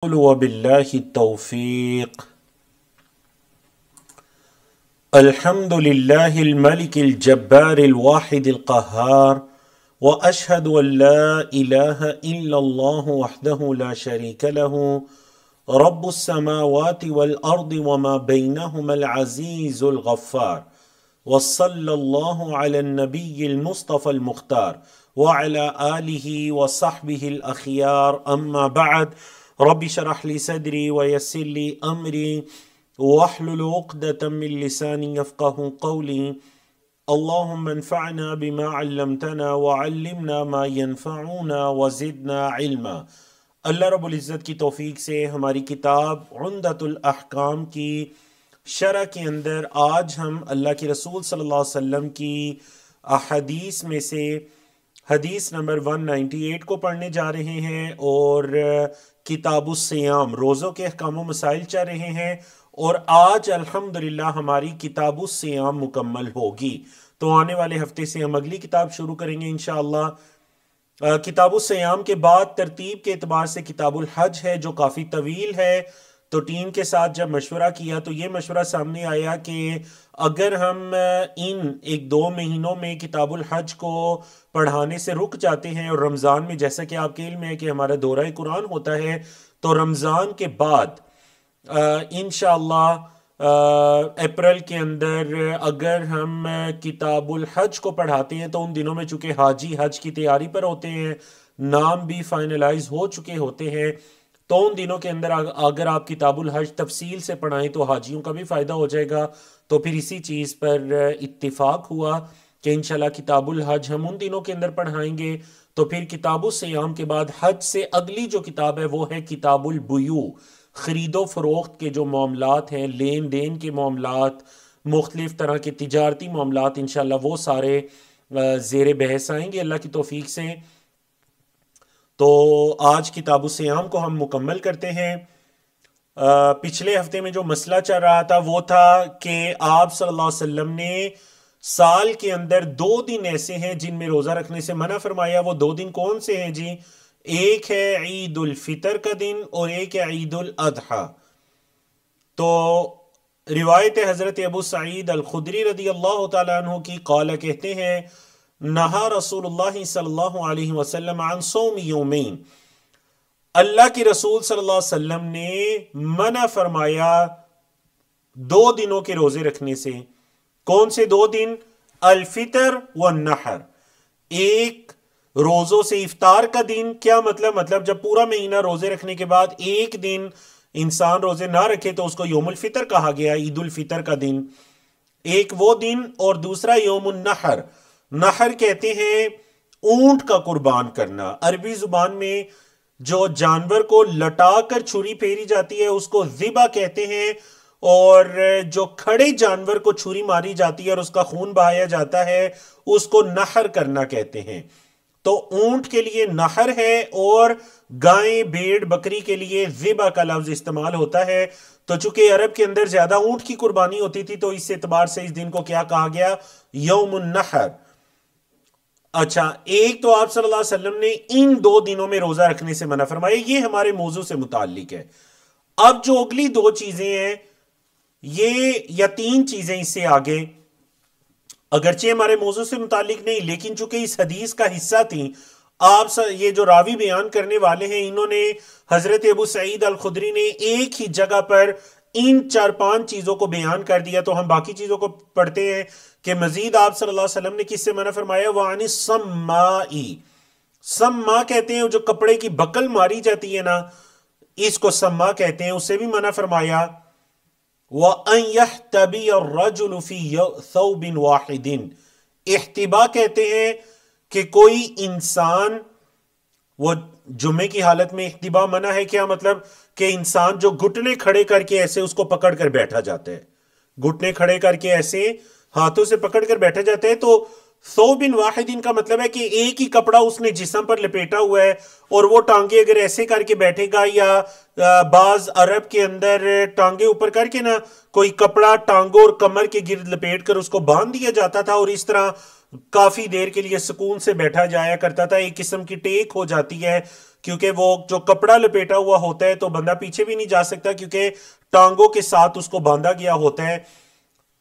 وباللہ التوفیق الحمد للہ الملک الجبار الواحد القہار واشہد ان لا الہ الا اللہ وحدہ لا شریک لہ رب السماوات والارض وما بینہما العزیز الغفار وصلی اللہ علی النبی المصطفى المختار وعلى آلہ وصحبہ الاخیار اما بعد رب اشرح لی صدری ویسر لی امری واحلل عقدۃ من لسانی یفقہوا قولی اللہم انفعنا بما علمتنا وعلمنا ما ينفعنا وزدنا علما۔ اللہ رب العزت کی توفیق سے ہماری کتاب عمدۃ الاحکام کی شرح کے اندر آج ہم اللہ کے رسول صلی اللہ علیہ وسلم کی احادیث میں سے حدیث نمبر 198 کو پڑھنے جا رہے ہیں، اور کتاب الصیام روزوں کے احکام و مسائل چل رہے ہیں، اور آج الحمدللہ ہماری کتاب الصیام مکمل ہوگی۔ تو آنے والے ہفتے سے ہم اگلی کتاب شروع کریں گے انشاءاللہ۔ کتاب الصیام کے بعد ترتیب کے اعتبار سے کتاب الحج ہے، جو کافی طویل ہے۔ تو ٹیم کے ساتھ جب مشورہ کیا تو یہ مشورہ سامنے آیا کہ اگر ہم ان 1-2 مہینوں میں کتاب الحج کو پڑھانے سے رک جاتے ہیں، اور رمضان میں جیسا کہ آپ کے علم ہے کہ ہمارا دورہ قرآن ہوتا ہے، تو رمضان کے بعد انشاءاللہ اپریل کے اندر اگر ہم کتاب الحج کو پڑھاتے ہیں تو ان دنوں میں چونکہ حاجی حج کی تیاری پر ہوتے ہیں، نام بھی فائنلائز ہو چکے ہوتے ہیں، تو ان دنوں کے اندر اگر آپ کتاب الحج تفصیل سے پڑھائیں تو حاجیوں کا بھی فائدہ ہو جائے گا۔ تو پھر اسی چیز پر اتفاق ہوا کہ انشاءاللہ کتاب الحج ہم ان دنوں کے اندر پڑھائیں گے۔ تو پھر کتاب الصیام کے بعد حج سے اگلی جو کتاب ہے وہ ہے کتاب البیوع، خرید و فروخت کے جو معاملات ہیں، لین دین کے معاملات، مختلف طرح کے تجارتی معاملات، انشاءاللہ وہ سارے زیر بحث آئیں گے اللہ کی توفیق سے۔ تو آج کتاب الصیام کو ہم مکمل کرتے ہیں۔ پچھلے ہفتے میں جو مسئلہ چل رہا تھا وہ تھا کہ آپ صلی اللہ علیہ وسلم نے سال کے اندر 2 دن ایسے ہیں جن میں روزہ رکھنے سے منع فرمایا۔ وہ 2 دن کون سے ہیں جی؟ ایک ہے عید الفطر کا دن اور ایک ہے عید الاضحیٰ۔ تو روایت حضرت ابو سعید الخدری رضی اللہ تعالیٰ عنہ کی قال کہتے ہیں نہا رسول اللہ صلی اللہ علیہ وسلم عن صوم یومین، اللہ کی رسول صلی اللہ علیہ وسلم نے منع فرمایا 2 دنوں کے روزے رکھنے سے۔ کون سے 2 دن؟ الفطر والنحر۔ ایک روزوں سے افطار کا دن، کیا مطلب جب پورا مہینہ روزے رکھنے کے بعد ایک دن انسان روزے نہ رکھے تو اس کو یوم الفطر کہا گیا، عید الفطر کا دن، ایک وہ دن۔ اور دوسرا یوم النحر، نحر کہتے ہیں اونٹ کا قربان کرنا۔ عربی زبان میں جو جانور کو لٹا کر چھری پھیری جاتی ہے اس کو ذبح کہتے ہیں، اور جو کھڑے جانور کو چھری ماری جاتی ہے اور اس کا خون بہایا جاتا ہے اس کو نحر کرنا کہتے ہیں۔ تو اونٹ کے لیے نحر ہے، اور گائیں بھیڑ بکری کے لیے ذبح کا لفظ استعمال ہوتا ہے۔ تو چونکہ عرب کے اندر زیادہ اونٹ کی قربانی ہوتی تھی تو اس اعتبار سے اس دن کو کیا کہا گیا؟ یوم النحر۔ اچھا، ایک تو آپ صلی اللہ علیہ وسلم نے ان 2 دنوں میں روزہ رکھنے سے منع فرمایا، یہ ہمارے موضوع سے متعلق ہے۔ اب جو اگلی 2 چیزیں ہیں یہ یا 3 چیزیں اس سے آگے اگرچہ ہمارے موضوع سے متعلق نہیں، لیکن چونکہ اس حدیث کا حصہ تھیں، آپ یہ جو راوی بیان کرنے والے ہیں انہوں نے حضرت ابو سعید الخدری نے ایک ہی جگہ پر ان 4-5 چیزوں کو بیان کر دیا۔ تو ہم باقی چیزوں کو پڑھتے ہیں کہ مزید آپ صلی اللہ علیہ وسلم نے کس سے منع فرمایا؟ وَعَنِ السَّمَّاءِ، سما کہتے ہیں جو کپڑے کی بکل ماری جاتی ہے نا، اس کو سما کہتے ہیں، اس سے بھی منع فرمایا۔ وَأَن يَحْتَبِيَ الرَّجُلُ فِي ثَوْبٍ وَاحِدٍ، احتبا کہتے ہیں کہ کوئی انسان، وہ جمعے کی حالت میں احتبا منع ہے، کیا مطلب؟ کہ انسان جو گھٹنے کھڑے کر کے ایسے اس کو پکڑ کر بیٹھا جاتا ہے، گھٹنے کھڑے کر کے ایسے ہاتھوں سے پکڑ کر بیٹھا جاتا ہے۔ تو ثوب واحد کا مطلب ہے کہ ایک ہی کپڑا اس نے جسم پر لپیٹا ہوا ہے، اور وہ ٹانگیں اگر ایسے کر کے بیٹھے گا، یا بعض عرب کے اندر ٹانگیں اوپر کر کے نا کوئی کپڑا ٹانگوں اور کمر کے گرد لپیٹ کر اس کو باندھ دیا جاتا تھا، اور اس طرح کافی دیر کے لیے سکون سے بیٹھا جایا کرتا تھا، ایک قسم کی ٹیک ہو جاتی ہے۔ کیونکہ وہ جو کپڑا لپیٹا ہوا ہوتا ہے تو بندہ پیچھے بھی نہیں جا سکتا کیونکہ ٹانگوں کے ساتھ اس کو باندھا گیا ہوتا ہے.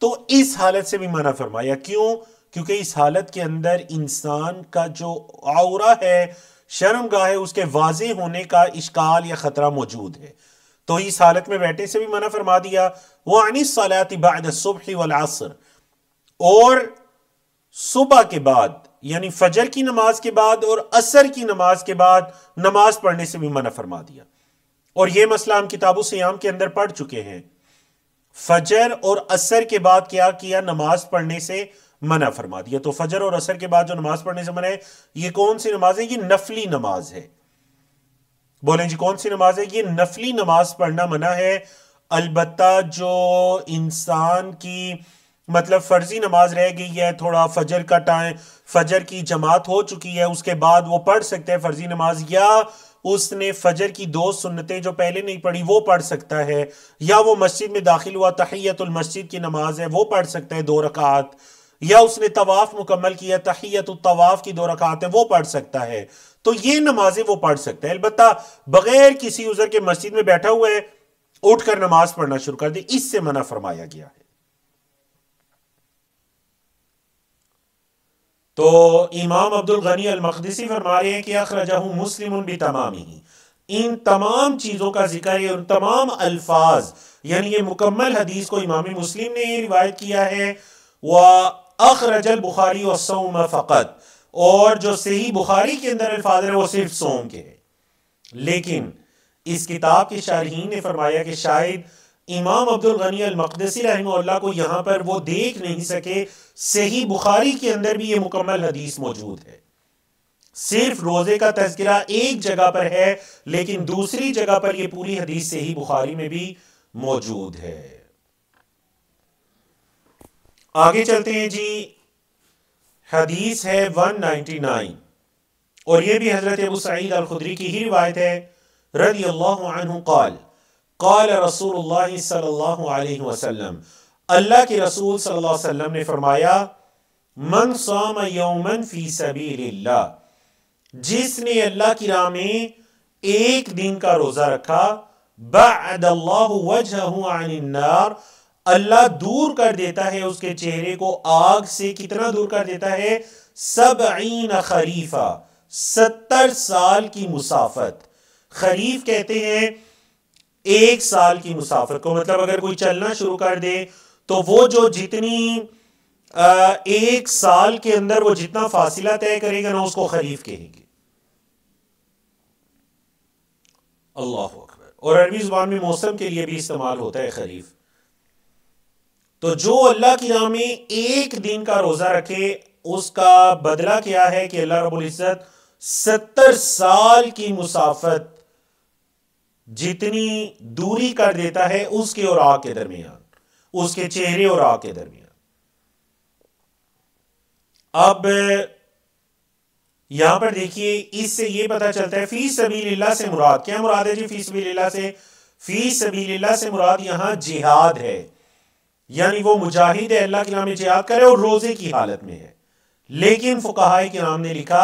تو اس حالت سے بھی منع فرمایا. کیوں؟ کیونکہ اس حالت کے اندر انسان کا جو عورہ ہے، شرمگاہ ہے، اس کے واضح ہونے کا اشکال یا خطرہ موجود ہے. تو اس حالت میں بیٹھنے سے بھی منع فرما دیا. وَعَنِ الصَّلَاةِ بَعْدَ الصُّبْحِ وَالْعَصْرِ، اور صبح کے بعد یعنی فجر کی نماز کے بعد اور عصر کی نماز کے بعد نماز پڑھنے سے بھی منع فرما دیا. اور یہ مسئلہ ہم کتاب الصیام کے اندر پڑھ چکے ہیں. فجر اور عصر کے بعد کیا کیا؟ نماز پڑھنے سے منع فرما دیا. تو فجر اور عصر کے بعد جو نماز پڑھنے سے منع ہے، یہ کون سی نماز ہے؟ یہ نفلی نماز ہے. بولیں جی کون سی نماز ہے؟ یہ نفلی نماز پڑھنا منع ہے. البتہ جو انسان کی مطلب فرضی نماز رہ گئی ہے، تھوڑا فجر کا ٹائم، فجر کی جماعت ہو چکی ہے، اس کے بعد وہ پڑھ سکتے ہیں فرضی نماز، یا اس نے فجر کی 2 سنتیں جو پہلے نہیں پڑھی وہ پڑھ سکتا ہے، یا وہ مسجد میں داخل ہوا تحیت المسجد کی نماز ہے وہ پڑھ سکتا ہے 2 رکعات، یا اس نے طواف مکمل کیا تحیت الطواف کی 2 رکعات ہے وہ پڑھ سکتا ہے. تو یہ نمازیں وہ پڑھ سکتا ہے. البتہ بغیر کسی عذر کے مسجد میں بیٹھا ہوا ہے، اٹھ کر نماز پڑھنا شروع کر دے، اس سے منع فرمایا گیا ہے. تو امام عبد الغنی المقدسی فرما رہے ہیں کہ اخرجہ مسلم بتمامہ، ان تمام چیزوں کا ذکر ہے، ان تمام الفاظ، یعنی یہ مکمل حدیث کو امام مسلم نے یہ روایت کیا ہے. وَأَخْرَجَ البخاری وَالصَّوْمَ فقط، اور جو صحیح بخاری کے اندر الفاظ ہیں وہ صرف صوم کے ہیں. لیکن اس کتاب کے شارحین نے فرمایا کہ شاید امام عبد الغنی المقدسی رحمہ اللہ کو یہاں پر وہ دیکھ نہیں سکے، صحیح بخاری کے اندر بھی یہ مکمل حدیث موجود ہے. صرف روزے کا تذکرہ ایک جگہ پر ہے، لیکن دوسری جگہ پر یہ پوری حدیث صحیح بخاری میں بھی موجود ہے. آگے چلتے ہیں جی. حدیث ہے 199، اور یہ بھی حضرت ابو سعید الخدری کی ہی روایت ہے رضی اللہ عنہ. قال قال رسول اللہ صلی اللہ علیہ وسلم، اللہ کے رسول صلی اللہ علیہ وسلم نے فرمایا، من صام یوما فی سبیل اللہ، جس نے اللہ کی راہ میں ایک دن کا روزہ رکھا، بعد اللہ وجہہ عن النار، اللہ دور کر دیتا ہے اس کے چہرے کو آگ سے. کتنا دور کر دیتا ہے؟ 70 خریفہ، 70 سال کی مسافت. خریف کہتے ہیں 1 سال کی مسافت کو، مطلب اگر کوئی چلنا شروع کر دے تو وہ جو جتنی 1 سال کے اندر وہ جتنا فاصلہ طے کرے گا نا، اس کو خریف کہیں گے. اللہ اکبر. اور عربی زبان میں موسم کے لیے بھی استعمال ہوتا ہے خریف. تو جو اللہ کی راہ میں ایک دن کا روزہ رکھے، اس کا بدلہ کیا ہے کہ اللہ رب العزت 70 سال کی مسافت جتنی دوری کر دیتا ہے اس کے اور آگ کے درمیان، اس کے چہرے اور آگ کے درمیان. اب یہاں پر دیکھیے، اس سے یہ پتا چلتا ہے فی سبیل اللہ سے مراد کیا مراد ہے جی؟ فی سبیل اللہ سے، فی سبیل اللہ سے مراد یہاں جہاد ہے، یعنی وہ مجاہد ہے، اللہ کے نام میں جہاد کرے اور روزے کی حالت میں ہے. لیکن فقہاء کرام نے لکھا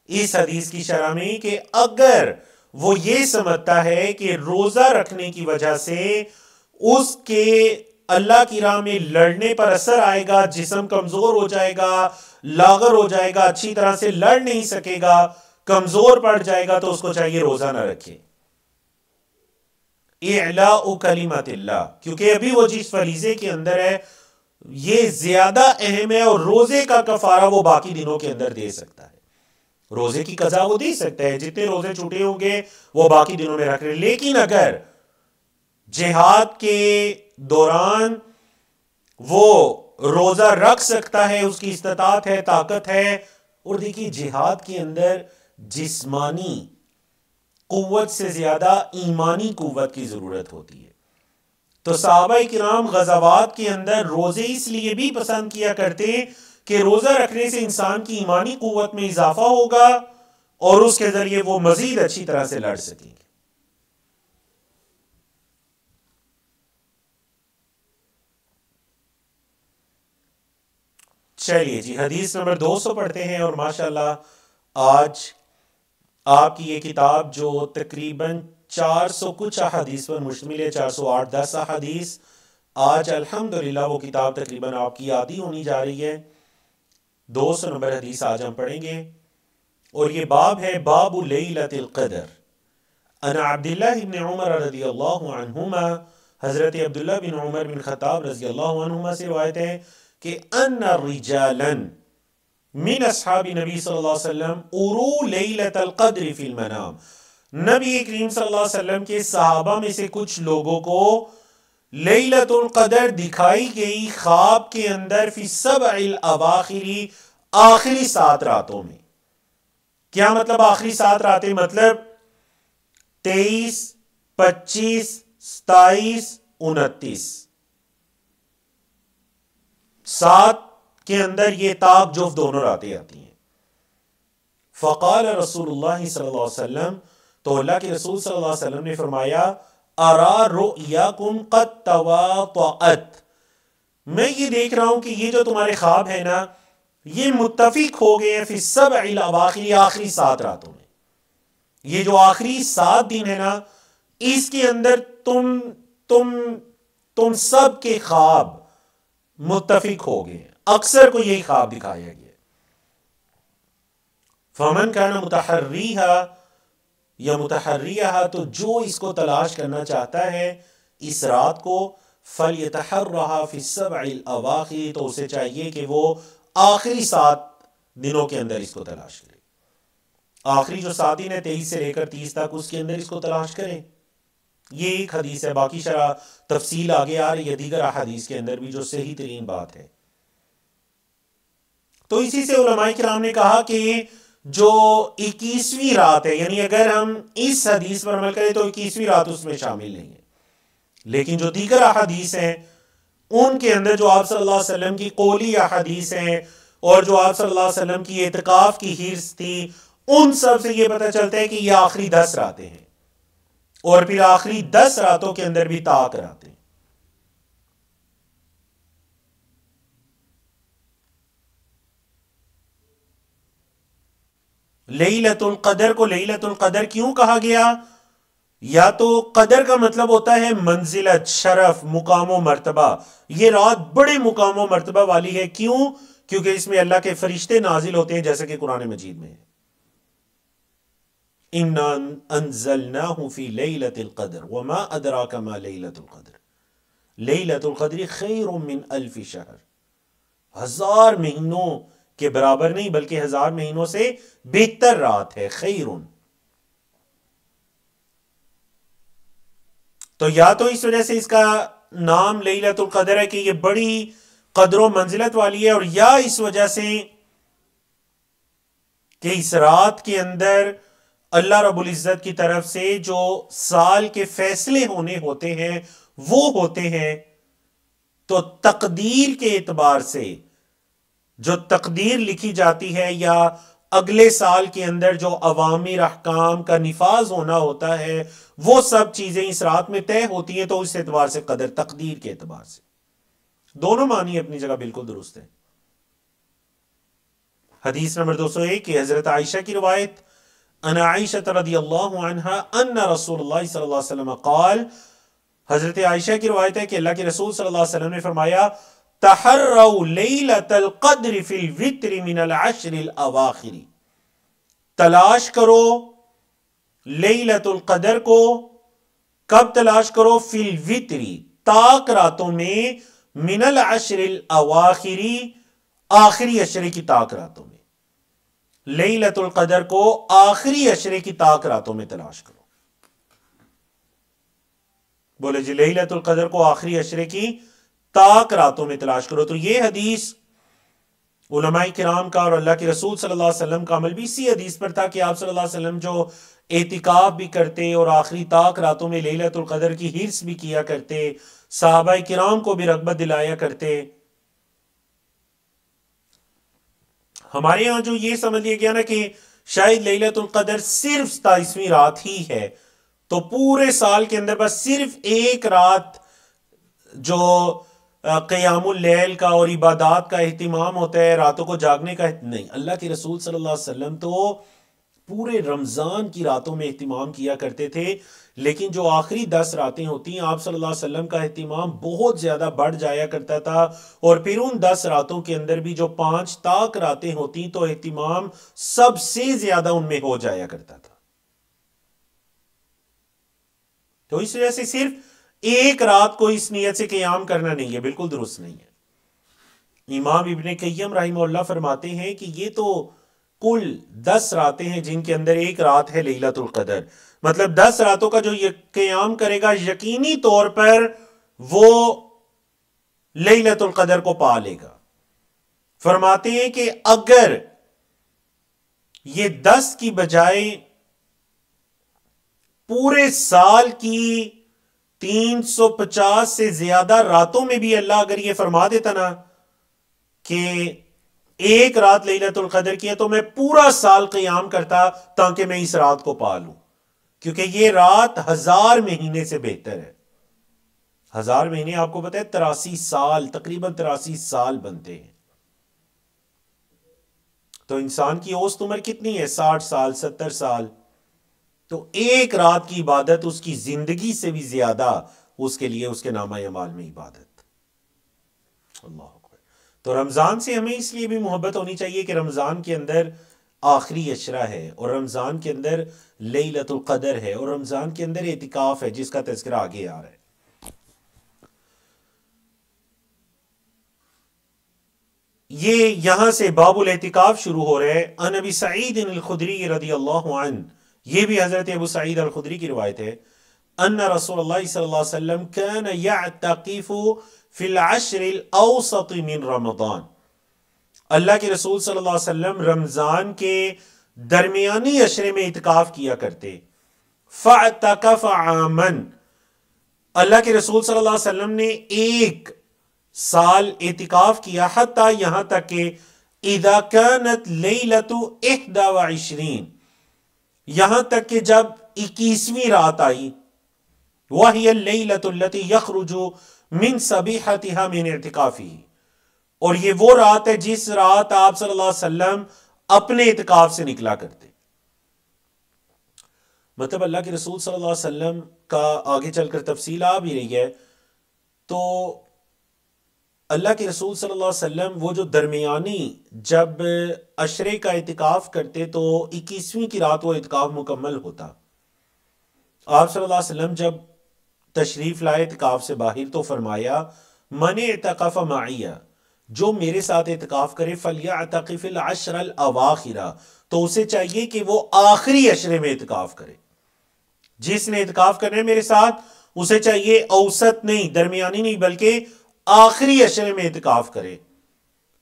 اس حدیث کی شرح میں کہ اگر وہ یہ سمجھتا ہے کہ روزہ رکھنے کی وجہ سے اس کے اللہ کی راہ میں لڑنے پر اثر آئے گا، جسم کمزور ہو جائے گا، لاغر ہو جائے گا، اچھی طرح سے لڑ نہیں سکے گا، کمزور پڑ جائے گا، تو اس کو چاہیے روزہ نہ رکھے. اعلاء کلمت اللہ، کیونکہ ابھی وہ جس فریضے کے اندر ہے یہ زیادہ اہم ہے، اور روزے کا کفارہ وہ باقی دنوں کے اندر دے سکتا ہے. روزے کی قضا وہ دے سکتا ہے، جتنے روزے چھوٹے ہوں گے وہ باقی دنوں میں رکھ رہے. لیکن اگر جہاد کے دوران وہ روزہ رکھ سکتا ہے، اس کی استطاعت ہے، طاقت ہے، اور دیکھیے جہاد کے اندر جسمانی قوت سے زیادہ ایمانی قوت کی ضرورت ہوتی ہے. تو صحابہ کرام غزوات کے اندر روزے اس لیے بھی پسند کیا کرتے کہ روزہ رکھنے سے انسان کی ایمانی قوت میں اضافہ ہوگا اور اس کے ذریعے وہ مزید اچھی طرح سے لڑ سکیں گے. چلیے جی، حدیث نمبر 200 پڑھتے ہیں. اور ماشاءاللہ آج آپ کی یہ کتاب جو تقریباً 400 کچھ احادیث پر مشتمل ہے، 408-10 احادیث، آج الحمدللہ وہ کتاب تقریباً آپ کی آدھی ہونی جا رہی ہے۔ 200 نمبر حدیث آج ہم پڑھیں گے، اور یہ باب ہے باب لیلۃ القدر۔ ان عبداللہ بن عمر رضی اللہ عنہما، حضرت عبداللہ بن عمر بن خطاب رضی اللہ عنہما سے روایت ہے کہ ان رجالا من اصحاب نبی صلی اللہ علیہ وسلم ارو لیلۃ القدر فی المنام، نبی کریم صلی اللہ علیہ وسلم کے صحابہ میں سے کچھ لوگوں کو لیلۃ القدر دکھائی گئی خواب کے اندر، فی السبع الاواخر، آخری 7 راتوں میں۔ کیا مطلب آخری 7 راتیں؟ مطلب 23، 25، 27، 29، 7 کے اندر یہ تاک جفت دونوں راتیں آتی ہیں۔ فقال رسول اللہ صلی اللہ علیہ وسلم، تو اللہ کے رسول صلی اللہ علیہ وسلم نے فرمایا، ارا رؤیاکم قد تواطؤت، میں یہ دیکھ رہا ہوں کہ یہ جو تمہارے خواب ہیں نا، یہ متفق ہو گئے ہیں فی السبع الاواخر، آخری 7 راتوں میں۔ یہ جو آخری 7 دن ہے نا، اس کے اندر تم سب کے خواب متفق ہو گئے ہیں، اکثر کو یہی خواب دکھایا گیا۔ فمن کان متحریھا یا متحریھا، تو جو اس کو تلاش کرنا چاہتا ہے اس رات کو، فلیتحرھا فی السبع الاواخر، تو اسے چاہیے کہ وہ آخری 7 دنوں کے اندر اس کو تلاش کرے۔ آخری جو 7 دن ہے 23 سے لے کر 30 تک، اس کے اندر اس کو تلاش کریں۔ یہ ایک حدیث ہے، باقی شرح تفصیل آگے آ رہی ہے دیگر احادیث کے اندر بھی، جو صحیح ترین بات ہے۔ تو اسی سے علماء کرام نے کہا کہ جو 21ویں رات ہے، یعنی اگر ہم اس حدیث پر عمل کریں تو 21ویں رات اس میں شامل نہیں ہے، لیکن جو دیگر احادیث ہیں ان کے اندر جو آپ صلی اللہ علیہ وسلم کی قولی احادیث ہیں، اور جو آپ صلی اللہ علیہ وسلم کی اعتکاف کی حرص تھی، ان سب سے یہ پتہ چلتا ہے کہ یہ آخری 10 راتیں ہیں، اور پھر آخری 10 راتوں کے اندر بھی طاق راتیں۔ لیلۃ القدر کو لیلۃ القدر کیوں کہا گیا؟ یا تو قدر کا مطلب ہوتا ہے منزلت، شرف، مقام و مرتبہ۔ یہ رات بڑے مقام و مرتبہ والی ہے، کیوں؟ کیونکہ اس میں اللہ کے فرشتے نازل ہوتے ہیں، جیسے کہ قرآن مجید میں ہے، اِنَّا أَنزَلْنَاهُ فِي لَيْلَةِ الْقَدْرِ وَمَا أَدْرَاكَ مَا لَيْلَةُ الْقَدْرِ، لیلۃ القدر خیر من الف شہر، 1000 مہینوں کے برابر نہیں بلکہ 1000 مہینوں سے بہتر رات ہے، خیر۔ تو یا تو اس وجہ سے اس کا نام لیلۃ القدر ہے کہ یہ بڑی قدر و منزلت والی ہے، اور یا اس وجہ سے کہ اس رات کے اندر اللہ رب العزت کی طرف سے جو سال کے فیصلے ہونے ہوتے ہیں وہ ہوتے ہیں، تو تقدیر کے اعتبار سے جو تقدیر لکھی جاتی ہے، یا اگلے سال کے اندر جو عوامر احکام کا نفاذ ہونا ہوتا ہے، وہ سب چیزیں اس رات میں طے ہوتی ہیں، تو اس اعتبار سے قدر، تقدیر کے اعتبار سے دونوں معنی اپنی جگہ بالکل درست ہے۔ حدیث نمبر 201 کی حضرت عائشہ کی روایت، ان عائشہ رضی اللہ عنہا ان رسول اللہ صلی اللہ علیہ وسلم قال، حضرت عائشہ کی روایت ہے کہ اللہ کے رسول صلی اللہ علیہ وسلم نے فرمایا، تحروا لیلۃ القدر فی الوتر من العشر الاواخر، تلاش کرو لیلۃ القدر کو، کب تلاش کرو؟ فی الوتر، طاق راتوں میں، من العشر الاواخر، آخری عشرے کی طاق راتوں میں۔ لیلۃ القدر کو آخری عشرے کی طاق راتوں میں تلاش کرو۔ بولے جی لیلۃ القدر کو آخری عشرے کی طاق راتوں میں تلاش کرو۔ تو یہ حدیث علماء کرام کا اور اللہ کے رسول صلی اللہ علیہ وسلم کا عمل بھی اسی حدیث پر تھا کہ آپ صلی اللہ علیہ وسلم جو اعتکاف بھی کرتے اور آخری طاق راتوں میں لیلۃ القدر کی حرص بھی کیا کرتے، صحابہ کرام کو بھی رغبت دلایا کرتے۔ ہمارے ہاں جو یہ سمجھ لیا گیا نا کہ شاید لیلۃ القدر صرف 27ویں رات ہی ہے، تو پورے سال کے اندر بس صرف ایک رات جو قیام اللیل کا اور عبادات کا اہتمام ہوتا ہے، راتوں کو جاگنے کا، نہیں، اللہ کے رسول صلی اللہ علیہ وسلم تو پورے رمضان کی راتوں میں اہتمام کیا کرتے تھے، لیکن جو آخری 10 راتیں ہوتی ہیں آپ صلی اللہ علیہ وسلم کا اہتمام بہت زیادہ بڑھ جایا کرتا تھا، اور پھر ان 10 راتوں کے اندر بھی جو 5 طاق راتیں ہوتی تو اہتمام سب سے زیادہ ان میں ہو جایا کرتا تھا۔ تو اس وجہ سے صرف ایک رات کو اس نیت سے قیام کرنا نہیں ہے، بالکل درست نہیں ہے۔ امام ابن قیم رحمہ اللہ فرماتے ہیں کہ یہ تو کل 10 راتیں ہیں جن کے اندر ایک رات ہے لیلۃ القدر، مطلب 10 راتوں کا جو یہ قیام کرے گا یقینی طور پر وہ لیلۃ القدر کو پا لے گا۔ فرماتے ہیں کہ اگر یہ 10 کی بجائے پورے سال کی 350 سے زیادہ راتوں میں بھی اللہ اگر یہ فرما دیتا نا کہ ایک رات لیلۃ القدر کی ہے تو میں پورا سال قیام کرتا تاکہ میں اس رات کو پا لوں، کیونکہ یہ رات 1000 مہینے سے بہتر ہے۔ 1000 مہینے آپ کو پتہ ہے 83 سال، تقریباً 83 سال بنتے ہیں۔ تو انسان کی اوسط عمر کتنی ہے؟ 60 سال، 70 سال۔ تو ایک رات کی عبادت اس کی زندگی سے بھی زیادہ اس کے لیے اس کے نامہ اعمال میں عبادت۔ اللہ اکبر۔ تو رمضان سے ہمیں اس لیے بھی محبت ہونی چاہیے کہ رمضان کے اندر آخری عشرہ ہے، اور رمضان کے اندر لیلۃ القدر ہے، اور رمضان کے اندر اعتکاف ہے جس کا تذکرہ آگے آ رہا ہے۔ یہ یہاں سے باب الاعتکاف شروع ہو رہے ہیں۔ عن ابی سعید الخدری رضی اللہ عنہ، یہ بھی حضرت ابو سعید الخدری کی روایت ہے، ان رسول اللہ صلی اللہ علیہ وسلم كان يعتقف في العشر الاوسط من رمضان، اللہ کے رسول صلی اللہ علیہ وسلم رمضان کے درمیانی عشرے میں اعتکاف کیا کرتے۔ فاعتکف عاما، اللہ کے رسول صلی اللہ علیہ وسلم نے ایک سال اعتکاف کیا، حتی یہاں تک کہ اذا كانت لیلۃ 21، یہاں تک کہ جب 21ویں رات آئی، وہی اللیلۃ التي یخرج من صبیحتها من اعتکافہ، اور یہ وہ رات ہے جس رات آپ صلی اللہ علیہ وسلم اپنے اعتکاف سے نکلا کرتے۔ مطلب اللہ کے رسول صلی اللہ علیہ وسلم کا آگے چل کر تفصیل آ بھی رہی ہے، تو اللہ کے رسول صلی اللہ علیہ وسلم وہ جو درمیانی جب عشرے کا اعتکاف کرتے تو 21ویں کی رات وہ اعتکاف مکمل ہوتا۔ آپ صلی اللہ علیہ وسلم جب تشریف لائے اعتکاف سے باہر تو فرمایا من اعتکف معی، جو میرے ساتھ اعتکاف کرے فلیعتکف العشر الاواخر، تو اسے چاہیے کہ وہ آخری عشرے میں اعتکاف کرے۔ جس نے اعتکاف کرنا ہے میرے ساتھ اسے چاہیے اوسط نہیں، درمیانی نہیں، بلکہ آخری عشرے میں اعتکاف کرے۔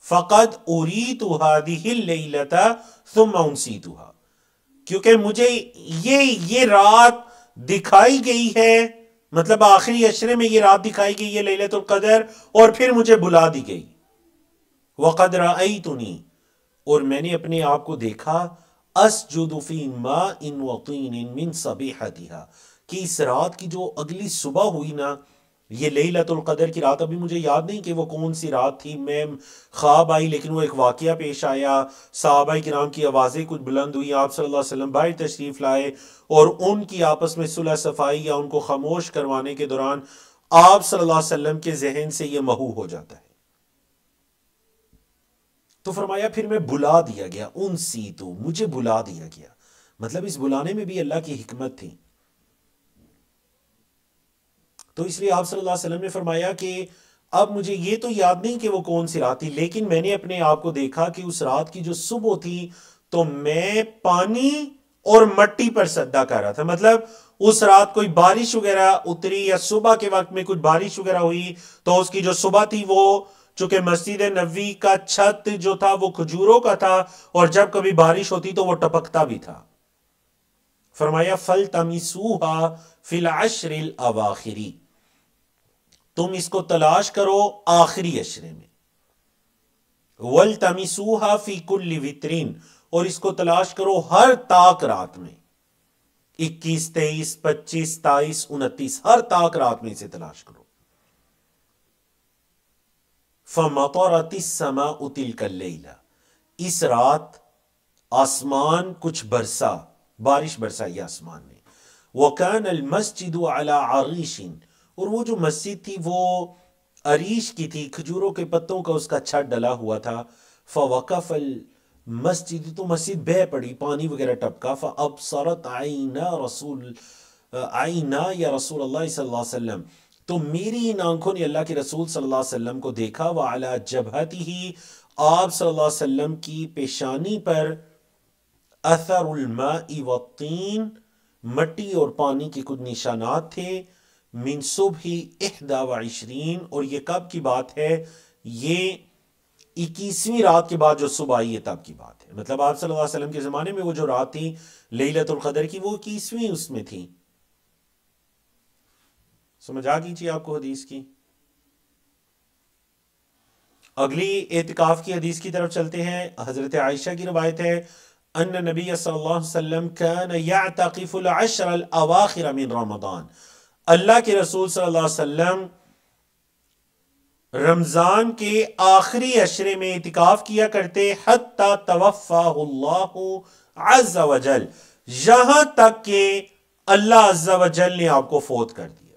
فقد اریت هذه الليلة ثم انسیتها، کیونکہ مجھے یہ رات دکھائی گئی ہے، مطلب آخری عشرے میں یہ رات دکھائی گئی ہے لیلۃ القدر، اور پھر مجھے بلا دی گئی۔ وقد رأیتنی، اور میں نے اپنے آپ کو دیکھا، اسجد فی ماء وطین من صبیحتها، کہ اس رات کی جو اگلی صبح ہوئی نا، یہ لیلۃ القدر کی رات، ابھی مجھے یاد نہیں کہ وہ کون سی رات تھی، میں خواب آئی لیکن وہ ایک واقعہ پیش آیا، صحابہ کرام کی آوازیں کچھ بلند ہوئی، آپ صلی اللہ علیہ وسلم باہر تشریف لائے، اور ان کی آپس میں صلح صفائی یا ان کو خاموش کروانے کے دوران آپ صلی اللہ علیہ وسلم کے ذہن سے یہ محو ہو جاتا ہے۔ تو فرمایا پھر میں بلا دیا گیا، انسیتو، مجھے بلا دیا گیا، مطلب اس بلانے میں بھی اللہ کی حکمت تھی۔ تو اس لیے آپ صلی اللہ علیہ وسلم نے فرمایا کہ اب مجھے یہ تو یاد نہیں کہ وہ کون سی رات تھی، لیکن میں نے اپنے آپ کو دیکھا کہ اس رات کی جو صبح تھی تو میں پانی اور مٹی پر سجدہ کر رہا تھا، مطلب اس رات کوئی بارش وغیرہ اتری یا صبح کے وقت میں کچھ بارش وغیرہ ہوئی تو اس کی جو صبح تھی وہ چونکہ مسجد نبوی کا چھت جو تھا وہ کھجوروں کا تھا، اور جب کبھی بارش ہوتی تو وہ ٹپکتا بھی تھا۔ فرمایا فَالْتَمِسُوهَا فِي الْعَشْرِ الْأَوَاخِرِ، تم اس کو تلاش کرو آخری عشرے میں۔ وَالْتَمِسُوهَا فِي كُلِّ وِتْرٍ، اور اس کو تلاش کرو ہر طاق رات میں، 21، 23، 25، 27، 29، ہر طاق رات میں اسے تلاش کرو۔ فَمَطَرَتِ السَّمَاءُ تِلْكَ اللَّيْلَ، اس رات آسمان کچھ برسا، بارش برسائی آسمان نے. وَكَانَ الْمَسْجِدُ عَلَى عَرِيشٍ، اور وہ جو مسجد تھی وہ عریش کی تھی، کھجوروں کے پتوں کا اس کا چھت ڈلا ہوا تھا. فَوَقَفَ الْمَسْجِدُ، تو مسجد بہہ پڑی، پانی وغیرہ ٹپکا. فَأَبْصَرَتْ عَيْنَا یا رسول اللہ صلی اللہ علیہ وسلم، تو میری ان آنکھوں نے اللہ کے رسول صلی اللہ علیہ وسلم کو دیکھا. وَعَلَى جَبْهَتِهِ، آپ صلی اللہ علیہ وسلم کی پیشانی پر اثر الماء والطین، مٹی اور پانی کے کچھ نشانات تھے. من صبح 21، اور یہ کب کی بات ہے؟ یہ 21ویں رات کے بعد جو صبح آئی ہے تب کی بات ہے. مطلب آپ صلی اللہ علیہ وسلم کے زمانے میں وہ جو رات تھی لیلۃ القدر کی، وہ 21ویں اس میں تھی. سمجھ آ گئی آپ کو حدیث کی؟ اگلی اعتکاف کی حدیث کی طرف چلتے ہیں. حضرت عائشہ کی روایت ہے ان نبی صلی اللہ علیہ وسلم كان يعتقف العشر الاواخر من رمضان، اللہ کے رسول صلی اللہ علیہ وسلم رمضان کے آخری عشرے میں اعتکاف کیا کرتے. حتی توفاہ اللہ عز وجل، یہاں تک کہ اللہ عز وجل نے آپ کو فوت کر دیا.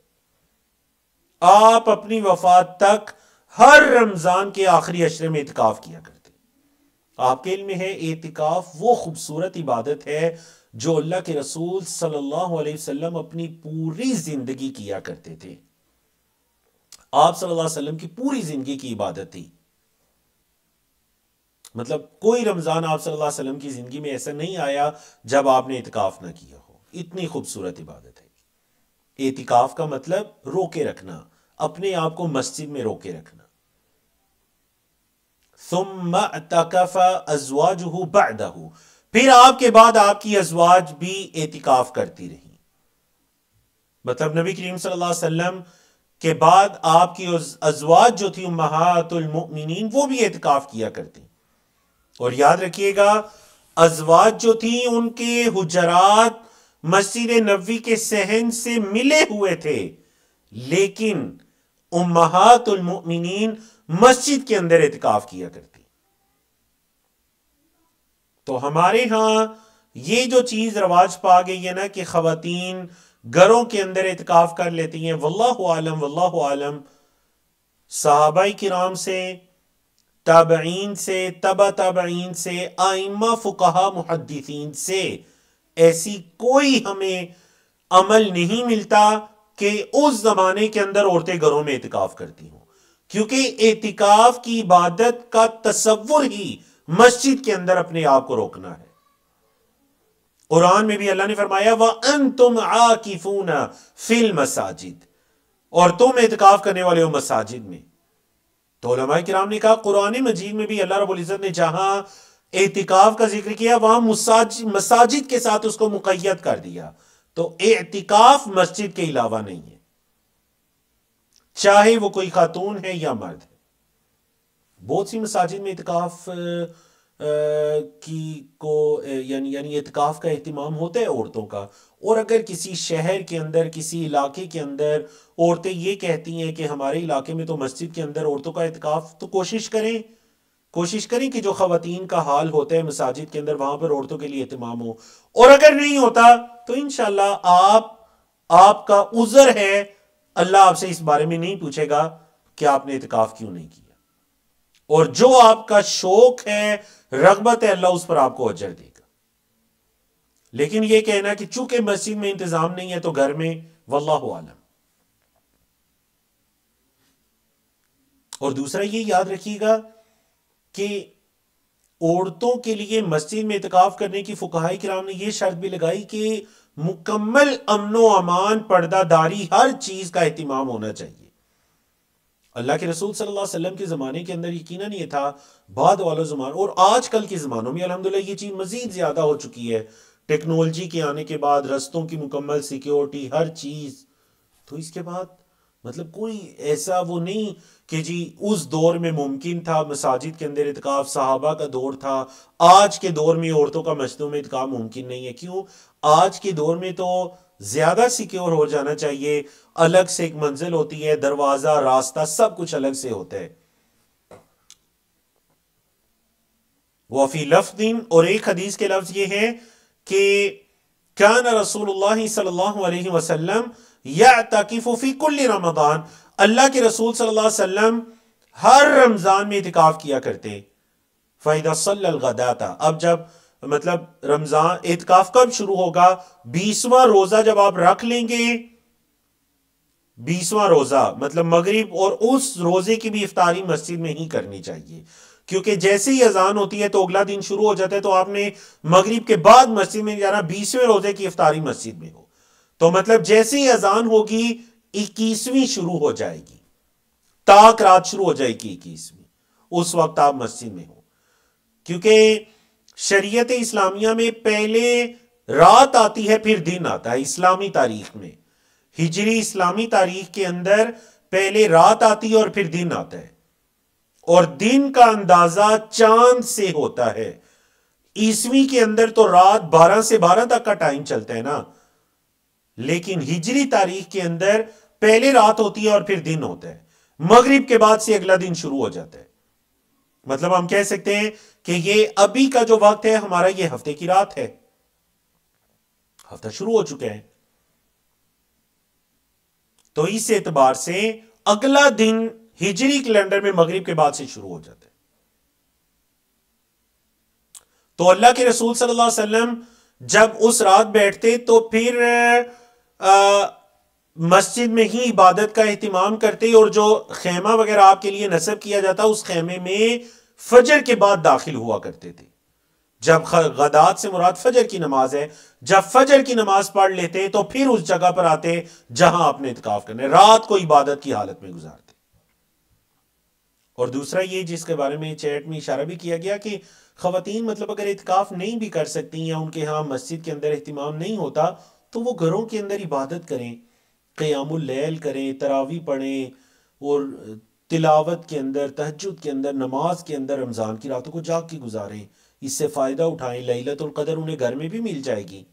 آپ اپنی وفات تک ہر رمضان کے آخری عشرے میں اعتکاف کیا کرتے. آپ کے علم میں ہے اعتکاف وہ خوبصورت عبادت ہے جو اللہ کے رسول صلی اللہ علیہ وسلم اپنی پوری زندگی کیا کرتے تھے. آپ صلی اللہ علیہ وسلم کی پوری زندگی کی عبادت تھی. مطلب کوئی رمضان آپ صلی اللہ علیہ وسلم کی زندگی میں ایسا نہیں آیا جب آپ نے اعتکاف نہ کیا ہو. اتنی خوبصورت عبادت ہے. اعتکاف کا مطلب روکے رکھنا، اپنے آپ کو مسجد میں روکے رکھنا. ثم اعتکف ازواجہ بعدہ، پھر آپ کے بعد آپ کی ازواج بھی اعتکاف کرتی رہی. مطلب نبی کریم صلی اللہ علیہ وسلم کے بعد آپ کی ازواج جو تھی امہات المؤمنین، وہ بھی اعتکاف کیا کرتی. اور یاد رکھیے گا ازواج جو تھیں ان کے حجرات مسجد نبوی کے صحن سے ملے ہوئے تھے، لیکن امہات المؤمنین مسجد کے اندر اعتکاف کیا کرتی. تو ہمارے ہاں یہ جو چیز رواج پا گئی ہے نا کہ خواتین گھروں کے اندر اعتکاف کر لیتی ہیں، واللہ عالم واللہ عالم صحابہ کرام سے، تابعین سے، تبع تابعین سے، ائمہ فقہا محدثین سے ایسی کوئی ہمیں عمل نہیں ملتا کہ اس زمانے کے اندر عورتیں گھروں میں اعتکاف کرتی ہوں. کیونکہ اعتکاف کی عبادت کا تصور ہی مسجد کے اندر اپنے آپ کو روکنا ہے. قرآن میں بھی اللہ نے فرمایا وَأَنْتُمْ عَاكِفُونَ فِي الْمَسَاجِدِ، اور تم اعتکاف کرنے والے ہو مساجد میں. تو علماء کرام نے کہا قرآن مجید میں بھی اللہ رب العزت نے جہاں اعتکاف کا ذکر کیا وہاں مساجد کے ساتھ اس کو مقید کر دیا. تو اعتکاف مسجد کے علاوہ نہیں ہے، چاہے وہ کوئی خاتون ہے یا مرد ہے. بہت سی مساجد میں اعتکاف یعنی اعتکاف کا اہتمام ہوتا ہے عورتوں کا. اور اگر کسی شہر کے اندر، کسی علاقے کے اندر عورتیں یہ کہتی ہیں کہ ہمارے علاقے میں تو مسجد کے اندر عورتوں کا اعتکاف، تو کوشش کریں کہ جو خواتین کا حال ہوتا ہے مساجد کے اندر وہاں پر عورتوں کے لیے اہتمام ہو. اور اگر نہیں ہوتا تو انشاءاللہ آپ کا عذر ہے، اللہ آپ سے اس بارے میں نہیں پوچھے گا کہ آپ نے اعتکاف کیوں نہیں کیا. اور جو آپ کا شوق ہے، رغبت ہے، اللہ اس پر آپ کو اجر دے گا. لیکن یہ کہنا کہ چونکہ مسجد میں انتظام نہیں ہے تو گھر میں، واللہ عالم. اور دوسرا یہ یاد رکھیے گا کہ عورتوں کے لیے مسجد میں اعتکاف کرنے کی فقہاء کرام نے یہ شرط بھی لگائی کہ مکمل امن و امان، پردہ داری، ہر چیز کا اہتمام ہونا چاہیے. اللہ کے رسول صلی اللہ علیہ وسلم کے زمانے کے اندر یقیناً یہ تھا. بعد والوں زمان اور آج کل کے زمانوں میں الحمدللہ یہ چیز مزید زیادہ ہو چکی ہے. ٹیکنالوجی کے آنے کے بعد رستوں کی مکمل سیکیورٹی، ہر چیز. تو اس کے بعد مطلب کوئی ایسا وہ نہیں کہ جی اس دور میں ممکن تھا مساجد کے اندر اعتکاف، صحابہ کا دور تھا. آج کے دور میں عورتوں کا مسجدوں میں اعتکاف ممکن نہیں ہے. کیوں؟ آج کے دور میں تو زیادہ سیکیور ہو جانا چاہیے. الگ سے ایک منزل ہوتی ہے، دروازہ، راستہ، سب کچھ الگ سے ہوتا ہے. وفی لفظ، اور ایک حدیث کے لفظ یہ ہے کہ کان رسول اللہ صلی اللہ علیہ وسلم یعتکف فی کل رمضان، اللہ کے رسول صلی اللہ علیہ وسلم ہر رمضان میں اعتکاف کیا کرتے. فَإِذَا صَلَّى الْغَدَاةَ، اب جب مطلب رمضان اعتکاف کب شروع ہوگا؟ 20واں روزہ جب آپ رکھ لیں گے، 20واں روزہ مطلب مغرب، اور اس روزے کی بھی افطاری مسجد میں ہی کرنی چاہیے، کیونکہ جیسے ہی اذان ہوتی ہے تو اگلا دن شروع ہو جاتا ہے، تو آپ نے مغرب کے بعد مسجد میں جانا، 20ویں روزے کی افطاری مسجد میں ہو، تو مطلب جیسے ہی اذان ہوگی 21ویں شروع ہو جائے گی، تاک رات شروع ہو جائے گی 21ویں، اس وقت آپ مسجد میں ہو. کیونکہ شریعت اسلامیہ میں پہلے رات آتی ہے پھر دن آتا ہے. اسلامی تاریخ میں، ہجری اسلامی تاریخ کے اندر پہلے رات آتی ہے اور پھر دن آتا ہے، اور دن کا اندازہ چاند سے ہوتا ہے. عیسوی کے اندر تو رات 12 سے 12 تک کا ٹائم چلتا ہے نا، لیکن ہجری تاریخ کے اندر پہلے رات ہوتی ہے اور پھر دن ہوتا ہے. مغرب کے بعد سے اگلا دن شروع ہو جاتا ہے. مطلب ہم کہہ سکتے ہیں کہ یہ ابھی کا جو وقت ہے ہمارا، یہ ہفتے کی رات ہے، ہفتہ شروع ہو چکے ہیں. تو اس اعتبار سے اگلا دن ہجری کیلنڈر میں مغرب کے بعد سے شروع ہو جاتا ہے. تو اللہ کے رسول صلی اللہ علیہ وسلم جب اس رات بیٹھتے تو پھر مسجد میں ہی عبادت کا اہتمام کرتے، اور جو خیمہ وغیرہ آپ کے لیے نصب کیا جاتا اس خیمے میں فجر کے بعد داخل ہوا کرتے تھے. جب غدات سے مراد فجر کی نماز ہے، جب فجر کی نماز پڑھ لیتے تو پھر اس جگہ پر آتے جہاں آپ نے اعتکاف کرنا ہے، رات کو عبادت کی حالت میں گزارتے. اور دوسرا یہ جس کے بارے میں چیٹ میں اشارہ بھی کیا گیا کہ خواتین مطلب اگر اعتکاف نہیں بھی کر سکتی یا ان کے ہاں مسجد کے اندر اہتمام نہیں ہوتا تو وہ گھروں کے اندر عبادت کریں، قیام اللیل کریں، تراویح پڑھیں، اور تلاوت کے اندر، تہجد کے اندر، نماز کے اندر رمضان کی راتوں کو جاگ کے گزاریں، اس سے فائدہ اٹھائیں. لیلۃ القدر انہیں گھر میں بھی مل جائے گی.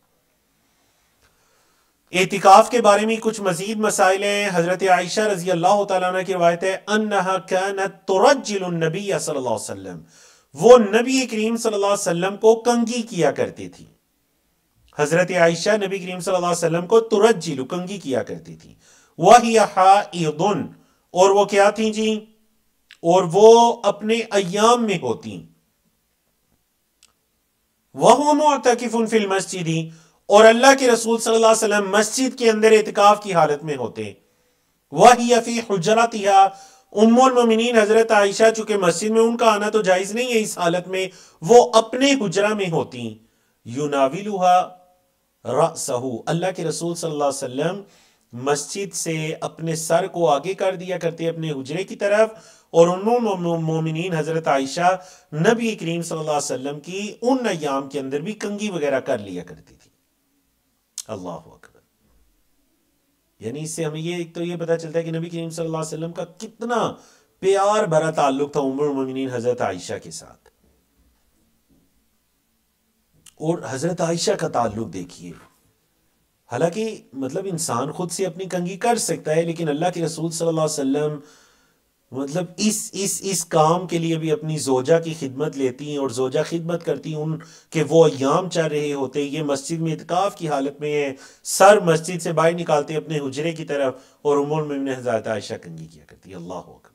اعتکاف کے بارے میں کچھ مزید مسائل ہیں. حضرت عائشہ رضی اللہ تعالیٰ عنہ کی روایت ہے انہا کانت ترجل النبی صلی اللہ علیہ وسلم، وہ نبی کریم صلی اللہ علیہ وسلم کو کنگھی کیا کرتی تھی. حضرت عائشہ نبی کریم صلی اللہ علیہ وسلم کو ترجل، کنگھی کیا کرتی تھی. وَهِيَ حَائِضٌ، اور وہ کیا تھیں جی؟ اور وہ اپنے ایام میں ہوتی. وَهُوَ مُعْتَكِفٌ فِي الْمَسْجِدِ، اور اللہ کے رسول صلی اللہ علیہ وسلم مسجد کے اندر اعتکاف کی حالت میں ہوتے. وَهِيَ فِي حُجْرَتِهَا، ام المؤمنین حضرت عائشہ چونکہ مسجد میں ان کا آنا تو جائز نہیں ہے، اس حالت میں وہ اپنے حجرہ میں ہوتی. يُنَاوِلُهَا رَأْسَهُ، اللہ کے رسول صلی اللہ علیہ وسلم مسجد سے اپنے سر کو آگے کر دیا کرتے اپنے حجرے کی طرف، اور ام المؤمنین حضرت عائشہ نبی کریم صلی اللہ علیہ وسلم کی ان ایام کے اندر بھی کنگھی وغیرہ کر لیا کرتی تھی. اللہ اکبر. یعنی اس سے ہمیں ایک تو یہ پتا چلتا ہے کہ نبی کریم صلی اللہ علیہ وسلم کا کتنا پیار بھرا تعلق تھا ام المؤمنین حضرت عائشہ کے ساتھ. اور حضرت عائشہ کا تعلق دیکھیے، حالانکہ مطلب انسان خود سے اپنی کنگھی کر سکتا ہے، لیکن اللہ کے رسول صلی اللہ علیہ وسلم مطلب اس کام کے لیے بھی اپنی زوجہ کی خدمت لیتی ہیں، اور زوجہ خدمت کرتی ہیں ان کہ وہ ایام چل رہے ہوتے، یہ مسجد میں اعتکاف کی حالت میں ہیں، سر مسجد سے باہر نکالتے اپنے حجرے کی طرف، اور ام المؤمنین حضرت عائشہ کنگھی کیا کرتی. اللہ اکبر.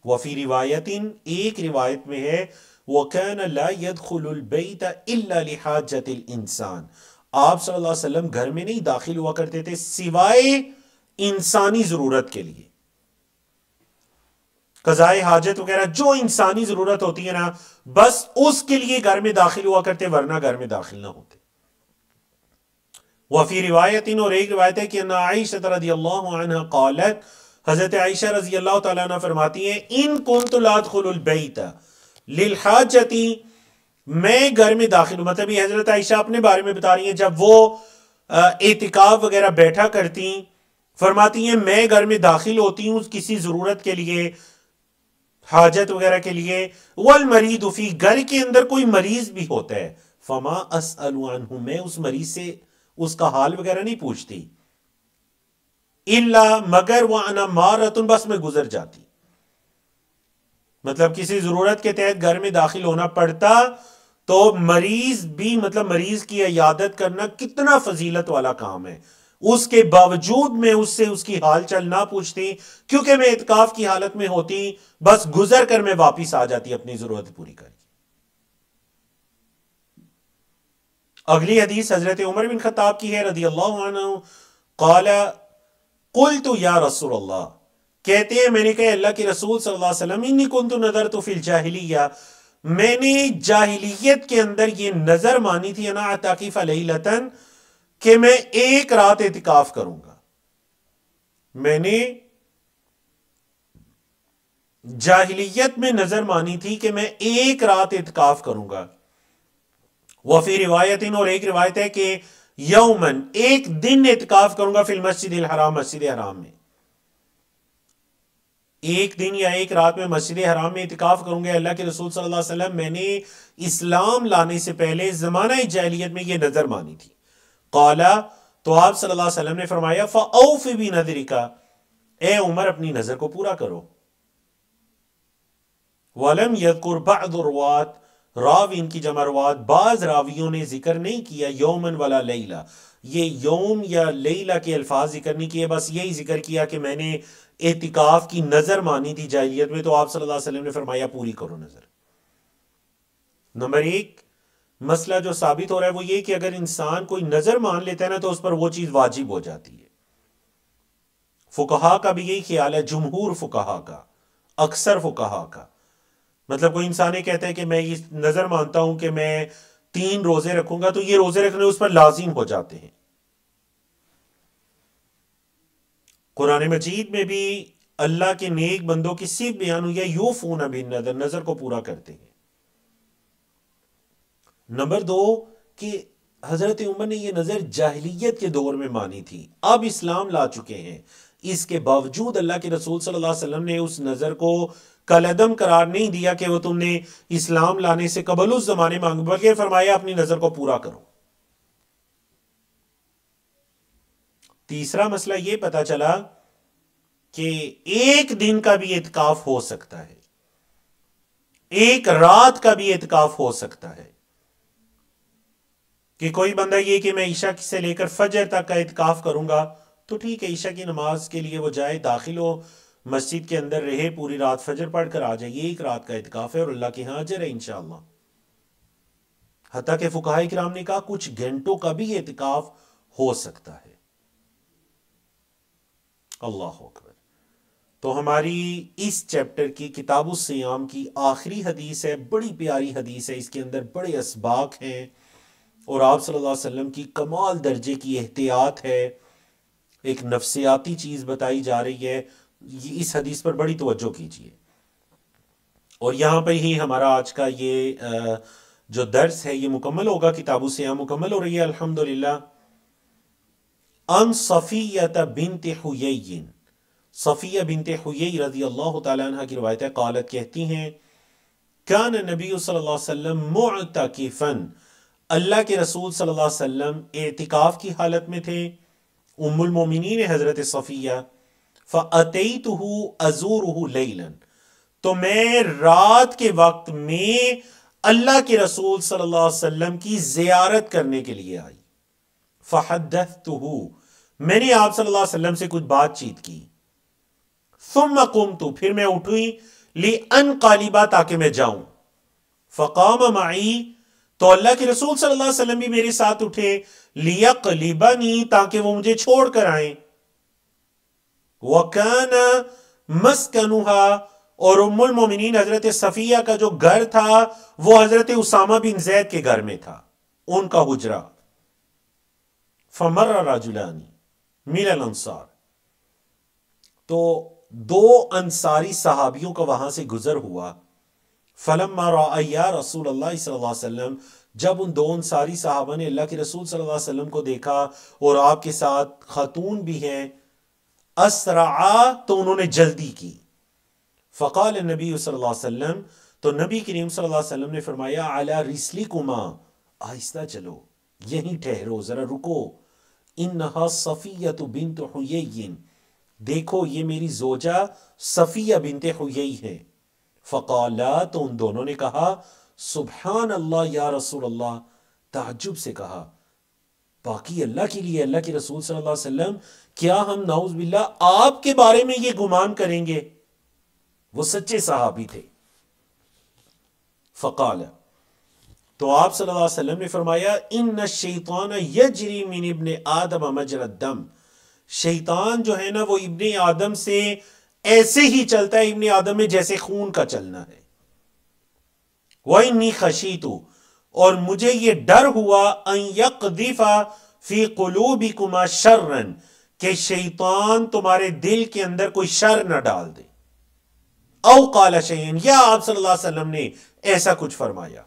وفی روایت، ایک روایت میں ہے وَكَانَ لَا يَدْخُلُ الْبَيْتَ إِلَّا لِحَاجَةِ الْإِنسان، آپ صلی اللہ علیہ وسلم گھر میں نہیں داخل ہوا کرتے تھے سوائے انسانی ضرورت کے لیے، قضائے حاجت وغیرہ جو انسانی ضرورت ہوتی ہے نا، بس اس کے لیے گھر میں داخل ہوا کرتے، ورنہ گھر میں داخل نہ ہوتے. وفی روایت، اور ایک روایت ہے کہ ان عائشہ رضی اللہ عنہ قالت، حضرت عائشہ رضی اللہ تعالیٰ عنہ فرماتی ہیں ان کنت لا ادخل البیت للحاجتی، میں گھر میں داخل ہوں، مطلب یہ حضرت عائشہ اپنے بارے میں بتا رہی ہیں جب وہ اعتکاف وغیرہ بیٹھا کرتی، فرماتی ہیں میں گھر میں داخل ہوتی ہوں کسی ضرورت کے لیے، حاجت وغیرہ کے لیے. والمرید فی، گھر کے اندر کوئی مریض بھی ہوتا ہے، فما اسأل عنہ، میں اس مریض سے اس کا حال وغیرہ نہیں پوچھتی، الا مگر وانا مارۃ، بس میں گزر جاتی، مطلب کسی ضرورت کے تحت گھر میں داخل ہونا پڑتا تو مریض بھی مطلب مریض کی عیادت کرنا کتنا فضیلت والا کام ہے، اس کے باوجود میں اس سے اس کی حال چال نہ پوچھتی، کیونکہ میں اعتکاف کی حالت میں ہوتی، بس گزر کر میں واپس آ جاتی اپنی ضرورت پوری کر کے۔ اگلی حدیث حضرت عمر بن خطاب کی ہے رضی اللہ عنہ، قال قلت یا رسول اللہ، کہتے ہیں میں نے کہا اللہ کے رسول صلی اللہ علیہ وسلم، انی کنت نذرت فی الجاہلیہ، میں نے جاہلیت کے اندر یہ نظر مانی تھی انا اعتکف لیلۃ، کہ میں ایک رات اعتکاف کروں گا۔ میں نے جاہلیت میں نظر مانی تھی کہ میں ایک رات اعتکاف کروں گا۔ وفی روایت، اور ایک روایت ہے کہ یومن، ایک دن اعتکاف کروں گا، فی المسجد الحرام، مسجد حرام میں ایک دن یا ایک رات میں مسجد حرام میں اعتکاف کروں گے۔ اللہ کے رسول صلی اللہ علیہ وسلم، میں نے اسلام لانے سے پہلے زمانہ جاہلیت میں یہ نظر مانی تھی۔ قال، تو آپ صلی اللہ علیہ وسلم نے فرمایا فَأَوْفِ بِنَذْرِكَ، اے عمر اپنی نظر کو پورا کرو۔ وَلَمْ يَذْكُرْ بَعْضُ الرُّوَاةِ، راوین کی جمع روات، بعض راویوں نے ذکر نہیں کیا یومن ولا لیلہ، یہ یوم یا لیلہ کے الفاظ ذکر نہیں کیے، بس یہی ذکر کیا کہ میں نے اعتکاف کی نظر مانی تھی جاہلیت میں، تو آپ صلی اللہ علیہ وسلم نے فرمایا پوری کرو نظر۔ نمبر ایک مسئلہ جو ثابت ہو رہا ہے وہ یہ کہ اگر انسان کوئی نظر مان لیتا ہے نا تو اس پر وہ چیز واجب ہو جاتی ہے۔ فقہا کا بھی یہی خیال ہے، جمہور فقہا کا، اکثر فقہا کا، مطلب کوئی انسان یہ کہتا ہے کہ میں یہ نظر مانتا ہوں کہ میں 3 روزے رکھوں گا، تو یہ روزے رکھنے اس پر لازم ہو جاتے ہیں۔ قرآن مجید میں بھی اللہ کے نیک بندوں کی صرف بیان ہوئی ہے یوفون بالنذر، نظر کو پورا کرتے ہیں۔ نمبر 2 کہ حضرت عمر نے یہ نظر جاہلیت کے دور میں مانی تھی، اب اسلام لا چکے ہیں، اس کے باوجود اللہ کے رسول صلی اللہ علیہ وسلم نے اس نظر کو کالعدم قرار نہیں دیا کہ وہ تم نے اسلام لانے سے قبل اس زمانے مانگ، بلکہ فرمایا اپنی نظر کو پورا کرو۔ تیسرا مسئلہ یہ پتا چلا کہ ایک دن کا بھی اعتکاف ہو سکتا ہے، ایک رات کا بھی اعتکاف ہو سکتا ہے، کہ کوئی بندہ یہ کہ میں عشاء سے لے کر فجر تک کا اعتکاف کروں گا، تو ٹھیک ہے، عشاء کی نماز کے لیے وہ جائے، داخل ہو مسجد کے اندر، رہے پوری رات، فجر پڑھ کر آ جائے، یہ ایک رات کا اعتکاف ہے اور اللہ کے ہاں اجر ہے انشاءاللہ۔ حتیٰ کہ فقہاء کرام نے کہا کچھ گھنٹوں کا بھی اعتکاف ہو سکتا ہے۔ اللہ اکبر۔ تو ہماری اس چیپٹر کی کتاب الصیام کی آخری حدیث ہے، بڑی پیاری حدیث ہے، اس کے اندر بڑے اسباق ہیں اور آپ صلی اللہ علیہ وسلم کی کمال درجے کی احتیاط ہے، ایک نفسیاتی چیز بتائی جا رہی ہے، اس حدیث پر بڑی توجہ کیجیے۔ اور یہاں پہ ہی ہمارا آج کا یہ جو درس ہے یہ مکمل ہوگا، کتاب الصیام مکمل ہو رہی ہے الحمدللہ۔ ان صفیہ بنت حیی، صفیہ بنت حیی رضی اللہ تعالیٰ عنہ کی روایت ہے، قالت کہتی ہیں کان نبی صلی اللہ علیہ وسلم معتکفا، اللہ کے رسول صلی اللہ علیہ وسلم اعتکاف کی حالت میں تھے، ام المومنین حضرت صفیہ، فَأَتَيْتُهُ أَزُورُهُ لَيْلًا، تو میں رات کے وقت میں اللہ کے رسول صلی اللہ علیہ وسلم کی زیارت کرنے کے لیے آئی، فَحَدَّثْتُهُ، میں نے آپ صلی اللہ علیہ وسلم سے کچھ بات چیت کی، ثم قمت، پھر میں اٹھی، لِأَنْقَلِبَ، تاکہ میں جاؤں، فَقَامَ مَعِي، تو اللہ کے رسول صلی اللہ علیہ وسلم بھی میرے ساتھ اٹھے، لِيَقْلِبَنِي، تاکہ وہ مجھے چھوڑ کر آئیں، وَكَانَ مَسْكَنُهَا، اور ام المومنین حضرت صفیہ کا جو گھر تھا وہ حضرت اسامہ بن زید کے گھر میں تھا، ان کا حجرہ۔ فَمَرَّ رَجُلَانِ مِنَ الْأَنصَارِ، تو 2 انصاری صحابیوں کا وہاں سے گزر ہوا، فَلَمَّا رَأَيَا رسول اللہ صلی اللہ علیہ وسلم، جب ان 2 انصاری صحابہ نے اللہ کے رسول صلی اللہ علیہ وسلم کو دیکھا اور آپ کے ساتھ خاتون بھی ہیں، اسرعا، تو انہوں نے جلدی کی، فقال النبی صلی اللہ علیہ وسلم، تو نبی کریم صلی اللہ علیہ وسلم نے فرمایا علی رسلکما، آہستہ چلو، یہیں ٹھہرو، ذرا رکو، انہا صفیہ بنت حیی، دیکھو یہ میری زوجہ صفیہ بنت حیی ہے، فقالا، تو ان دونوں نے کہا سبحان اللہ یا رسول اللہ، تعجب سے کہا باقی اللہ کے لیے، اللہ کے رسول صلی اللہ علیہ وسلم، کیا ہم نعوذ باللہ آپ کے بارے میں یہ گمان کریں گے؟ وہ سچے صحابی تھے۔ فقال، تو آپ صلی اللہ علیہ وسلم نے فرمایا ان الشیطان یجری من ابن آدم مجرى الدم، شیطان جو ہے نا وہ ابن آدم سے ایسے ہی چلتا ہے ابن آدم میں جیسے خون کا چلنا ہے۔ وَإِنِّي خَشِيتُ، اور مجھے یہ ڈر ہوا ان یقذف فی قلوبکما شرا، کہ شیطان تمہارے دل کے اندر کوئی شر نہ ڈال دے۔ او قال شیئن، یا آپ صلی اللہ علیہ وسلم نے ایسا کچھ فرمایا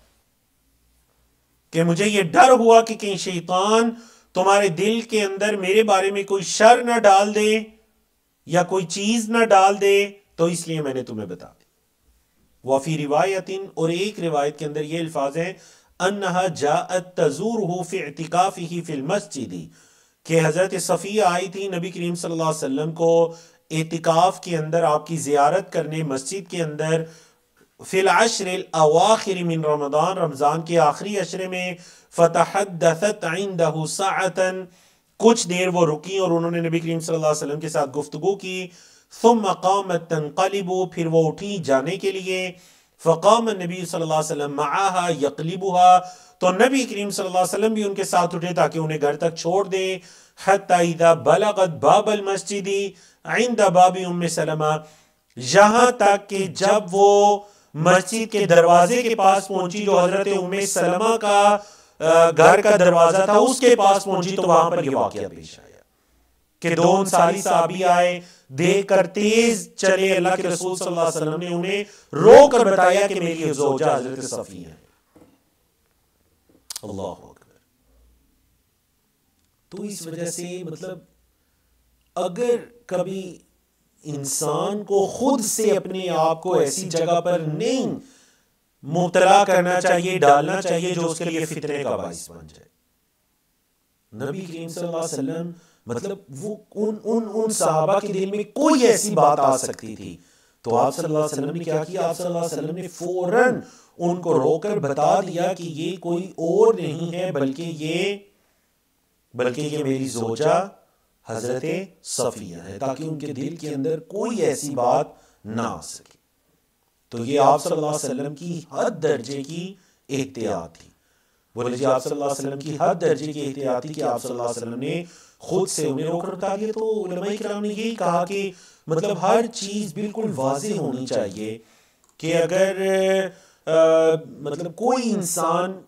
کہ مجھے یہ ڈر ہوا کہ کہیں شیطان تمہارے دل کے اندر میرے بارے میں کوئی شر نہ ڈال دے یا کوئی چیز نہ ڈال دے، تو اس لیے میں نے تمہیں بتا دی۔ وفی روایت، اور ایک روایت کے اندر یہ الفاظ ہیں انہا جاءت تزورہ فی اعتکافہ فی المسجد، کہ حضرت صفیہ آئی تھی نبی کریم صلی اللہ علیہ وسلم کو اعتکاف کے اندر آپ کی زیارت کرنے مسجد کے اندر، فی العشر الاواخر من رمضان، رمضان کے آخری عشرے میں، فتحدثت عنده ساعتا، کچھ دیر وہ رکی اور انہوں نے نبی کریم صلی اللہ علیہ وسلم کے ساتھ گفتگو کی، ثم قامت تنقلب، پھر وہ اٹھی جانے کے لیے، فقام النبی صلی اللہ علیہ وسلم معها یقلبها، تو نبی کریم صلی اللہ علیہ وسلم بھی ان کے ساتھ اٹھے تاکہ انہیں گھر تک چھوڑ دے، حتی اذا بلغت باب المسجد عند باب ام سلمہ، یہاں تک کہ جب وہ مسجد کے دروازے کے پاس پہنچی جو حضرت ام سلمہ کا گھر کا دروازہ تھا اس کے پاس پہنچی، تو وہاں پر یہ واقعہ پیش آیا کہ دو انصاری صحابی آئے، دیکھ کر تیز چلے، اللہ کے رسول صلی اللہ علیہ وسلم نے انہیں رو کر بتایا کہ میری زوجہ حضرت صفیہ ہے۔ اللہ اکبر۔ تو اس وجہ سے مطلب اگر کبھی انسان کو خود سے اپنے آپ کو ایسی جگہ پر نہیں مبتلا کرنا چاہیے، ڈالنا چاہیے جو اس کے لیے فتنے کا باعث بن جائے۔ نبی کریم صلی اللہ علیہ وسلم مطلب وہ ان صحابہ کے دل میں کوئی ایسی بات آ سکتی تھی، تو آپ صلی اللہ علیہ وسلم نے کیا کیا؟ آپ صلی اللہ علیہ وسلم نے فوراً ان کو رو کر بتا دیا کہ یہ کوئی اور نہیں ہے بلکہ یہ میری زوجہ حضرت صفیہ ہے، تاکہ ان کے دل کے اندر کوئی ایسی بات نہ آ سکے۔ تو یہ آپ صلی اللہ علیہ وسلم کی حد درجے کی احتیاط تھی۔ بولے جی آپ صلی اللہ علیہ وسلم کی حد درجے کی احتیاط تھی کہ آپ صلی اللہ علیہ وسلم نے خود سے انہیں رو کر بتا دیا۔ تو علماء کرام نے یہی کہا کہ مطلب ہر چیز بالکل واضح ہونی چاہیے کہ اگر مطلب کوئی انسان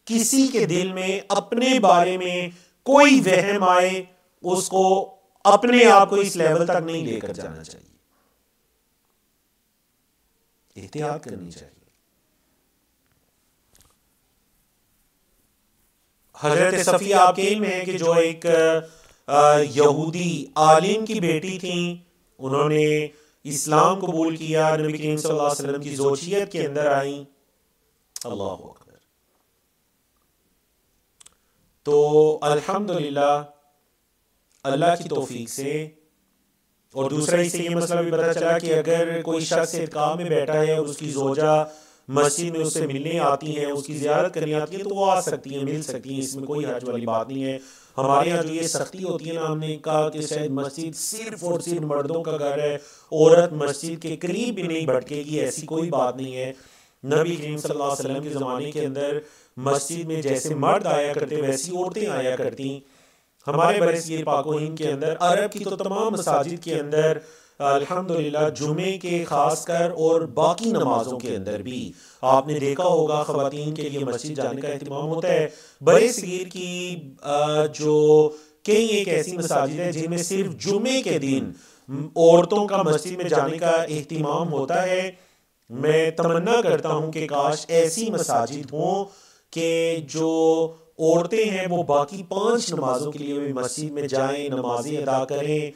کسی کے دل میں اپنے بارے میں کوئی وہم آئے، اس کو اپنے آپ کو اس لیول تک نہیں لے کر جانا چاہیے، احتیاط کرنی چاہیے۔ حضرت صفیہ آپ کے علم ہے کہ جو ایک یہودی عالم کی بیٹی تھیں، انہوں نے اسلام قبول کیا، نبی کریم صلی اللہ علیہ وسلم کی زوجیت کے اندر آئیں۔ اللہ اکبر۔ تو الحمدللہ اللہ کی توفیق سے، اور دوسرا اس سے یہ مسئلہ بھی پتہ چلا کہ اگر کوئی شخص اعتکاف میں بیٹھا ہے اور اس کی زوجہ مسجد میں اس سے ملنے آتی ہیں، اس کی زیارت کرنے آتی ہیں، تو وہ آ سکتی ہیں، مل سکتی ہیں، اس میں کوئی حرج والی بات نہیں ہے۔ ہمارے یہاں جو یہ سختی ہوتی ہے نا، ہم نے کہا کہ شاید مسجد صرف اور صرف مردوں کا گھر ہے، عورت مسجد کے قریب بھی نہیں بھٹکے گی، ایسی کوئی بات نہیں ہے۔ نبی کریم صلی اللہ علیہ وسلم کے زمانے کے اندر مسجد میں جیسے مرد آیا کرتے ویسی عورتیں آیا کرتی۔ ہمارے برصغیر پاک و ہند کے اندر، عرب کی تو تمام مساجد کے اندر الحمدللہ جمعے کے خاص کر اور باقی نمازوں کے اندر بھی آپ نے دیکھا ہوگا خواتین کے لیے مسجد جانے کا اہتمام ہوتا ہے۔ برصغیر کی جو کئی ایک ایسی مساجد ہیں جن میں صرف جمعے کے دن عورتوں کا مسجد میں جانے کا اہتمام ہوتا ہے۔ میں تمنا کرتا ہوں کہ کاش ایسی مساجد ہوں کہ جو عورتیں ہیں وہ باقی 5 نمازوں کے لیے بھی مسجد میں جائیں، نمازیں ادا کریں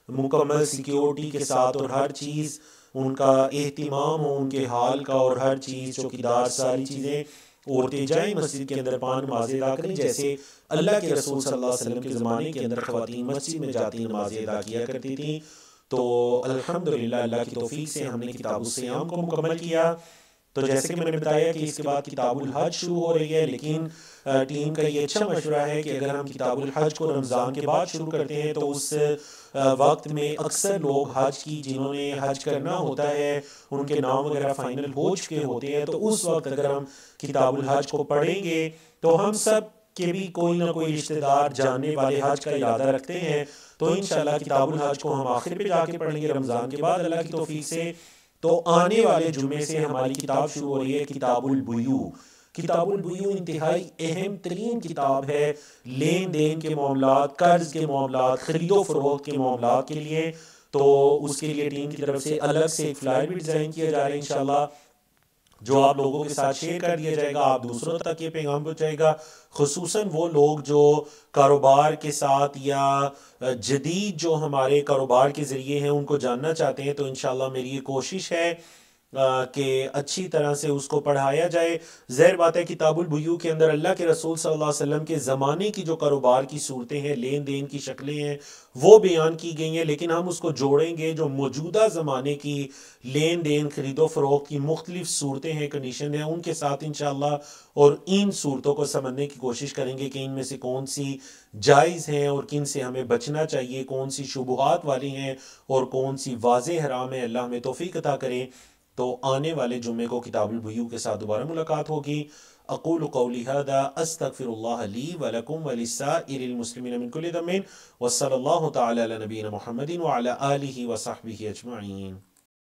مکمل سیکیورٹی کے ساتھ، اور ہر چیز ان کا اہتمام ہو، ان کے حال کا، اور ہر چیز چوکیدار ساری چیزیں، عورتیں جائیں مسجد کے اندر 5 نمازیں ادا کریں، جیسے اللہ کے رسول صلی اللہ علیہ وسلم کے زمانے کے اندر خواتین مسجد میں جاتی نمازیں ادا کیا کرتی تھیں۔ تو الحمدللہ اللہ کی توفیق سے ہم نے کتاب الصیام کو مکمل کیا. تو جیسے کہ میں نے بتایا کہ اس کے بعد کتاب الحج شروع ہو رہی ہے، لیکن ٹیم کا یہ اچھا مشورہ ہے کہ اگر ہم کتاب الحج کو رمضان کے بعد شروع کرتے ہیں تو اس وقت میں اکثر لوگ حج کی، جنہوں نے حج کرنا ہوتا ہے، ان کے نام وغیرہ فائنل ہو چکے ہوتے ہیں، تو اس وقت اگر ہم کتاب الحج کو پڑھیں گے تو ہم سب کے بھی کوئی نہ کوئی رشتہ دار جاننے والے حج کا ارادہ رکھتے ہیں، تو انشاءاللہ کتاب الحج کو ہم آخر پہ جا کے پڑھیں گے رمضان کے بعد اللہ کی توفیق سے. تو آنے والے جمعے سے ہماری کتاب شروع ہو رہی ہے کتاب البیوع. کتاب البیوع انتہائی اہم ترین کتاب ہے لین دین کے معاملات، قرض کے معاملات، خرید و فروخت کے معاملات کے لیے. تو اس کے لیے ٹیم کی طرف سے الگ سے ایک فلائر بھی ڈیزائن کیا جا رہا ہے انشاءاللہ، جو آپ لوگوں کے ساتھ شیئر کر دیا جائے گا، آپ دوسروں تک یہ پیغام پہنچائے گا، خصوصاً وہ لوگ جو کاروبار کے ساتھ یا جدید جو ہمارے کاروبار کے ذریعے ہیں ان کو جاننا چاہتے ہیں. تو انشاءاللہ میری یہ کوشش ہے کہ اچھی طرح سے اس کو پڑھایا جائے. ظاہر بات ہے کتاب البیوع کے اندر اللہ کے رسول صلی اللہ علیہ وسلم کے زمانے کی جو کاروبار کی صورتیں ہیں، لین دین کی شکلیں ہیں، وہ بیان کی گئی ہیں، لیکن ہم اس کو جوڑیں گے جو موجودہ زمانے کی لین دین، خرید و فروخت کی مختلف صورتیں ہیں، کنڈیشن ہیں، ان کے ساتھ انشاءاللہ، اور ان صورتوں کو سمجھنے کی کوشش کریں گے کہ ان میں سے کون سی جائز ہیں اور کن سے ہمیں بچنا چاہیے، کون سی شبہات والی ہیں اور کون سی واضح حرام ہے. اللہ ہمیں توفیق عطا کرے. تو آنے والے جمعے کو کتاب البیوع کے ساتھ دوبارہ ملاقات ہوگی. اقول قولی هذا استغفر الله لي ولكم ولسائر المسلمين من كل ذنب وصلى الله تعالى على نبينا محمد وعلى آله وصحبه اجمعین.